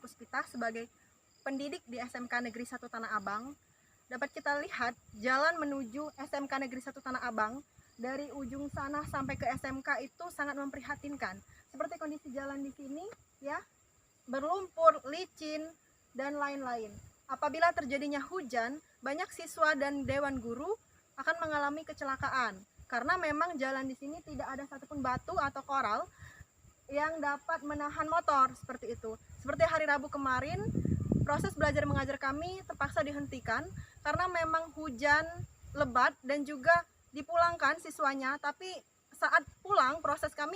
Puspita sebagai pendidik di SMK Negeri 1 Tanah Abang. Dapat kita lihat jalan menuju SMK Negeri 1 Tanah Abang dari ujung sana sampai ke SMK itu sangat memprihatinkan. Seperti kondisi jalan di sini ya, berlumpur, licin dan lain-lain. Apabila terjadinya hujan, banyak siswa dan dewan guru akan mengalami kecelakaan karena memang jalan di sini tidak ada satupun batu atau koral yang dapat menahan motor seperti itu. Seperti hari Rabu kemarin, proses belajar mengajar kami terpaksa dihentikan karena memang hujan lebat dan juga dipulangkan siswanya, tapi saat pulang proses kami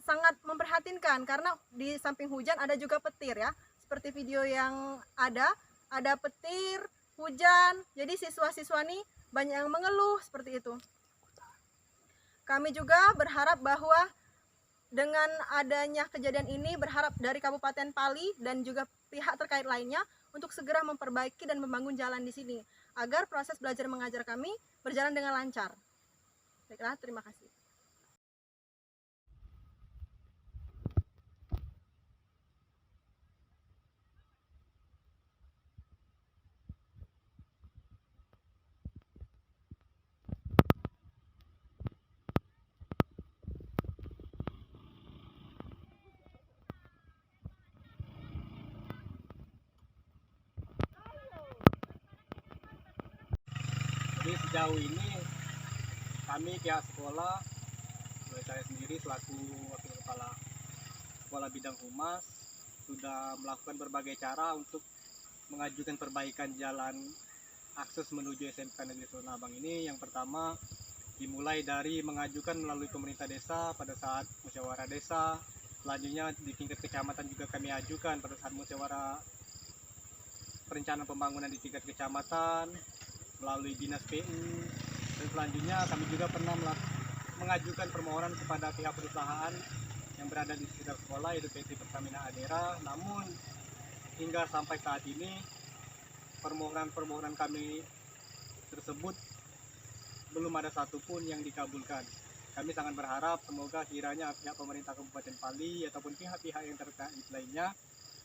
sangat memprihatinkan karena di samping hujan ada juga petir ya. Seperti video yang ada petir, hujan, jadi siswa-siswa nih banyak yang mengeluh seperti itu. Kami juga berharap bahwa dengan adanya kejadian ini, berharap dari Kabupaten Pali dan juga pihak terkait lainnya untuk segera memperbaiki dan membangun jalan di sini agar proses belajar mengajar kami berjalan dengan lancar. Baiklah, terima kasih. Jadi sejauh ini kami pihak sekolah, saya sendiri selaku wakil kepala sekolah bidang humas sudah melakukan berbagai cara untuk mengajukan perbaikan jalan akses menuju SMK Negeri 1 Tanah Abang ini. Yang pertama dimulai dari mengajukan melalui pemerintah desa pada saat musyawarah desa. Selanjutnya di tingkat kecamatan juga kami ajukan pada saat musyawarah perencanaan pembangunan di tingkat kecamatan melalui dinas PU, dan selanjutnya kami juga pernah mengajukan permohonan kepada pihak perusahaan yang berada di sekitar sekolah yaitu PT Pertamina Adera. Namun hingga sampai saat ini permohonan kami tersebut belum ada satupun yang dikabulkan. Kami sangat berharap semoga kiranya pihak pemerintah Kabupaten Pali ataupun pihak-pihak yang terkait lainnya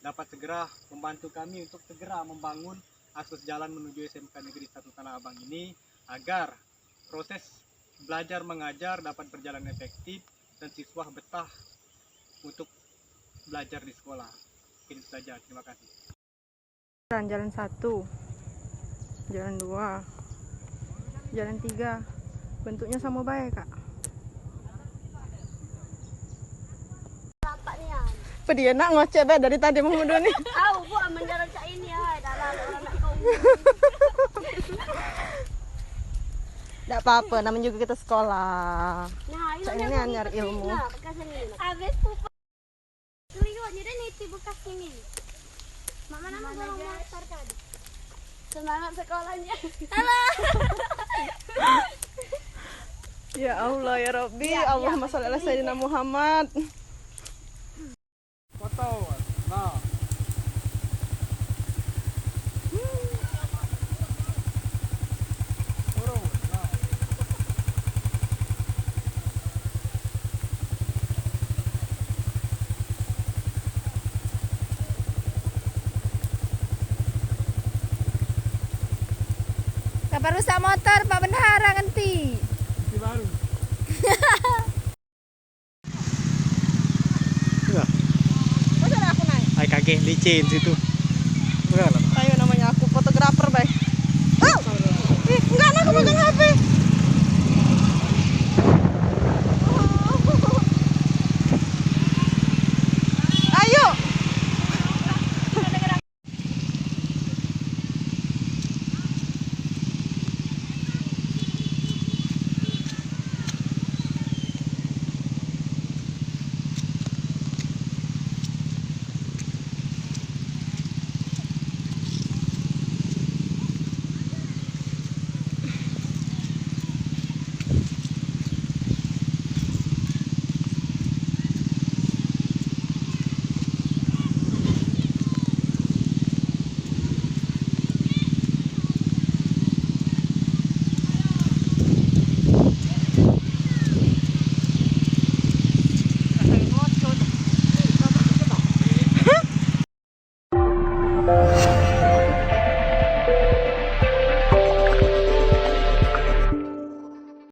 dapat segera membantu kami untuk segera membangun akses jalan menuju SMK Negeri 1 Tanah Abang ini agar proses belajar mengajar dapat berjalan efektif dan siswa betah untuk belajar di sekolah. Itu saja, terima kasih. Jalan 1, jalan 2, jalan 3, bentuknya sama baik kak. Dia nak ngoceh dah dari tadi mengunduh nih. Tahu bu menjalan cak ini ya, dalam orang nak kau. Tidak apa-apa, namanya juga kita sekolah. Nah, Cak ini nyari ilmu. Nah, bekas ini. Habis pupa. Kelihatannya dia niti bekas ini. Mama nama dorong motor tadi. Semangat sekolahnya. Halo. Ya Allah ya Rabbi, Allahumma sholli ala sayyidina Muhammad. Foto. Nah. Kabar rusak motor Pak Bendahara nanti. Baru. Masa aku naik? Ay kaget licin situ.